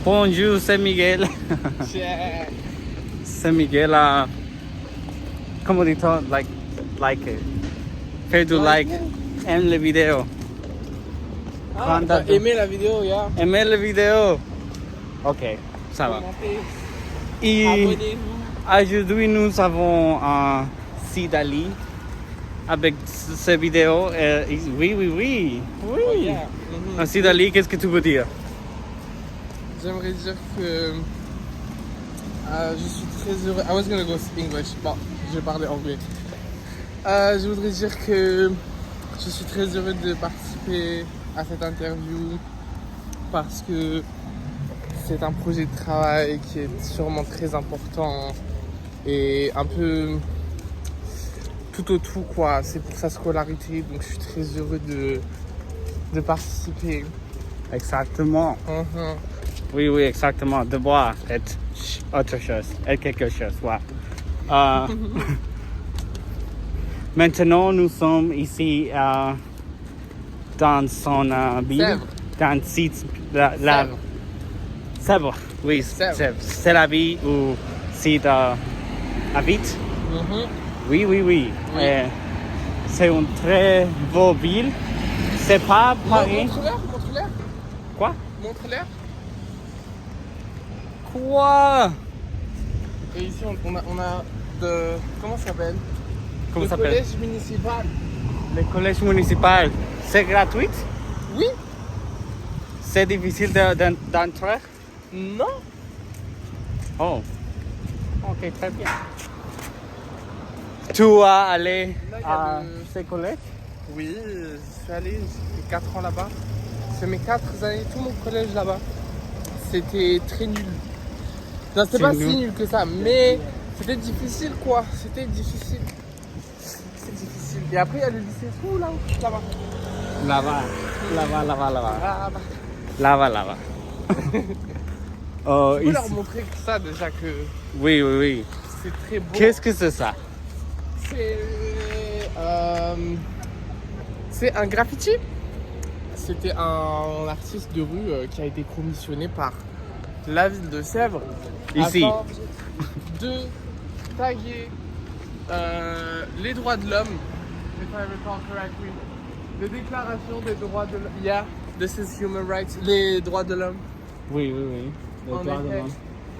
Bonjour, c'est Miguel. Check. C'est Miguel. Comment dit-on? Like it. Fais du like. Aime les vidéos. Ah, t'as aimé la vidéo, yeah. Aimez les vidéos. Ok, ça va. Commentez. Et Abonnez-vous. aujourd'hui, nous avons un Sidali avec ces vidéos. Oui. Oh, yeah. Un Sidali, qu'est-ce que tu veux dire? J'aimerais dire que je suis très heureux. I was gonna go English. Bon, je vais parler anglais. Je voudrais dire que je suis très heureux de participer à cette interview parce que c'est un projet de travail qui est sûrement très important et un peu tout au tout quoi. C'est pour sa scolarité, donc je suis très heureux de participer. Exactement. Oui, exactement. Devoir être autre chose, être quelque chose, ouais. Maintenant, nous sommes ici dans son ville, Sèvres. dans le site, Sèvres, oui, Sèvres. Sèvres. C'est la ville où Sid habite. Oui. C'est une très beau ville. C'est pas Paris. Montre-leur. Quoi? Montre-leur. Quoi? Et ici, on a de... Comment ça s'appelle? Comment Le ça s'appelle? collège municipal. Le collège municipal. C'est gratuit? Oui? C'est difficile d'entrer? Non? Oh. Ok, très bien. Tu vas aller Là, il y a à le- ce collège? Oui, je suis allé, j'ai fait 4 ans là-bas. C'est mes 4 années, tout mon collège là-bas. C'était très nul. Non, c'était C'est pas nul. si nul que ça, mais c'était difficile quoi. C'était difficile. C'est difficile. Et après, il y a le lycée. Où là-haut? Là-bas. Là-bas. Oh, Je peux ici. leur montrer que ça déjà que Oui. c'est très beau. Qu'est-ce que c'est ça? C'est un graffiti. C'était un artiste de rue qui a été commissionné par la ville de Sèvres Ici. afin de taguer les droits de l'homme. If I recall correctly, les déclarations des droits de l'homme. Yeah, this is human rights. Les droits de l'homme. Oui. Les En droits de effet. l'homme.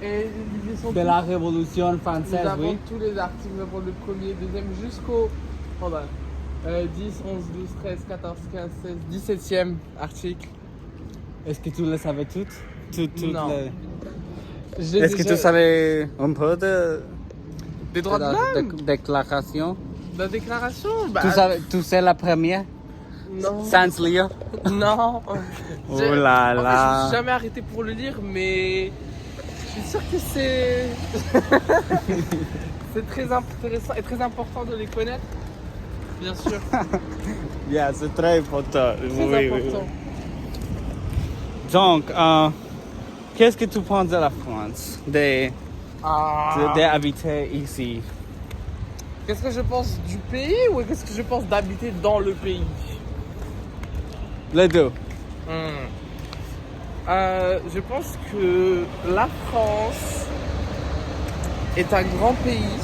Et ils sont De la Révolution française, nous avons oui. tous les articles, nous avons le premier, deuxième jusqu'au 10, 11, 12, 13, 14, 15, 16, 17e article. Est-ce que tu le savais toutes? Non. Est-ce que tu savais un peu Des droits de la l'homme? déclaration? La déclaration? Tu sais la première? Non. Sans lire? Non. Oh là En fait, je me là. suis jamais arrêté pour le lire, mais je suis sûr que c'est c'est très intéressant et très important de les connaître. Bien sûr. Yeah, c'est très important. Très important. Donc, qu'est-ce que tu penses de la France, d'habiter ici? Qu'est-ce que je pense du pays ou qu'est-ce que je pense d'habiter dans le pays? Les deux. Je pense que la France est un grand pays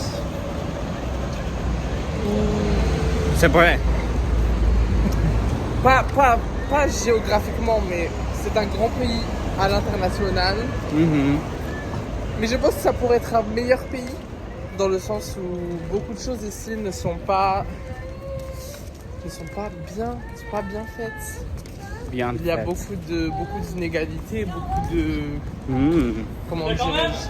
où C'est vrai. pas géographiquement, mais c'est un grand pays à l'international. Mais je pense que ça pourrait être un meilleur pays dans le sens où beaucoup de choses ici ne sont pas bien faites. Bien Il y a fait. beaucoup d'inégalités, beaucoup de comment dirais-je?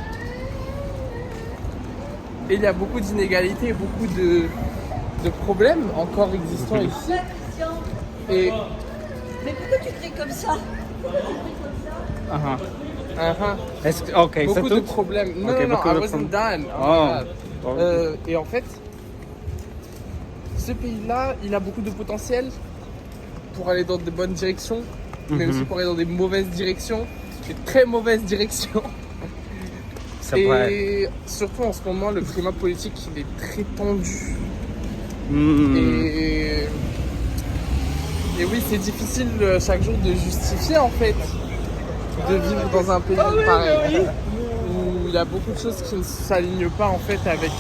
Et il y a beaucoup d'inégalités, beaucoup de problèmes encore existants ici. Et Mais pourquoi tu cries comme ça? Est-ce que, ok, c'est beaucoup de tout? problèmes. Non, Ok, non, beaucoup I de wasn't problèmes. done. Oh. my God. Et en fait, ce pays-là, il a beaucoup de potentiel pour aller dans de bonnes directions, mais aussi pour aller dans des mauvaises directions, des très mauvaises directions. C'est vrai. Et surtout en ce moment, le climat politique, il est très tendu. Et oui, c'est difficile chaque jour de justifier en fait de vivre dans un pays pareil. Où il y a beaucoup de choses qui ne s'alignent pas en fait avec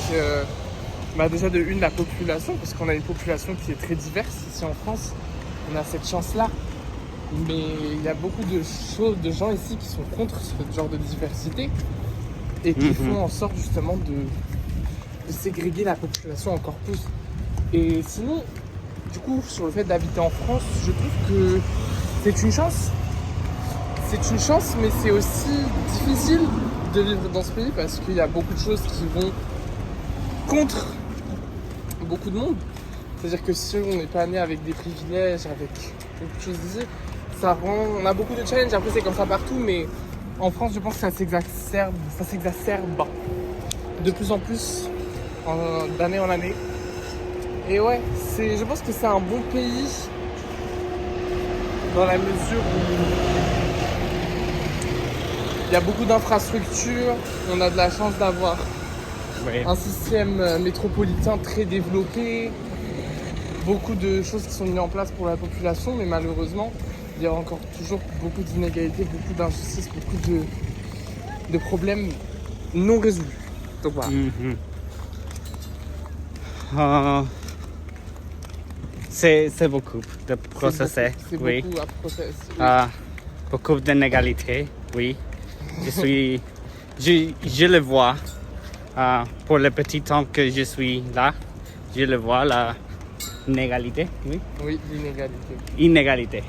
déjà de une la population, parce qu'on a une population qui est très diverse ici en France. On a cette chance-là. Mais il y a beaucoup de choses, de gens ici qui sont contre ce genre de diversité et qui font en sorte justement de ségréguer la population encore plus. Et sinon, du coup, sur le fait d'habiter en France, je trouve que c'est une chance. C'est une chance, mais c'est aussi difficile de vivre dans ce pays parce qu'il y a beaucoup de choses qui vont contre beaucoup de monde. C'est-à-dire que si on n'est pas né avec des privilèges, avec beaucoup de choses ici, on a beaucoup de challenges. Après, c'est comme ça partout, mais en France, je pense que ça s'exacerbe de plus en plus d'année en année. Et ouais, je pense que c'est un bon pays dans la mesure où il y a beaucoup d'infrastructures, on a de la chance d'avoir un système métropolitain très développé, beaucoup de choses qui sont mises en place pour la population, mais malheureusement, il y a encore toujours beaucoup d'inégalités, beaucoup d'injustices, beaucoup de problèmes non résolus. Donc voilà. C'est beaucoup de processer. C'est Oui. beaucoup à processer. Beaucoup d'inégalités, oui. Je le vois. Pour le petit temps que je suis là, je le vois, la inégalité, oui. Oui, l'inégalité. Inégalité.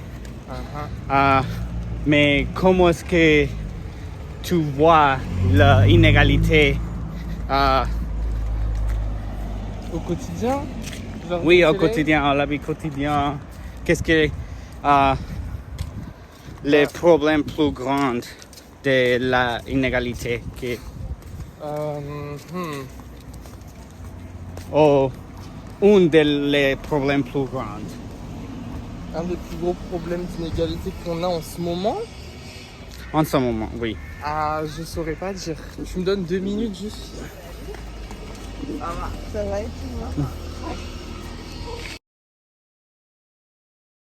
Mais comment est-ce que tu vois l'inégalité Au quotidien? Oui, au quotidien, à la vie quotidienne. Qu'est-ce que les problèmes plus grands de l'inégalité ou un des problèmes plus grands? Un des plus gros problèmes d'inégalité qu'on a en ce moment? En ce moment, oui. Je saurais pas dire. Tu me donnes 2 minutes juste. Ça va et tu vois.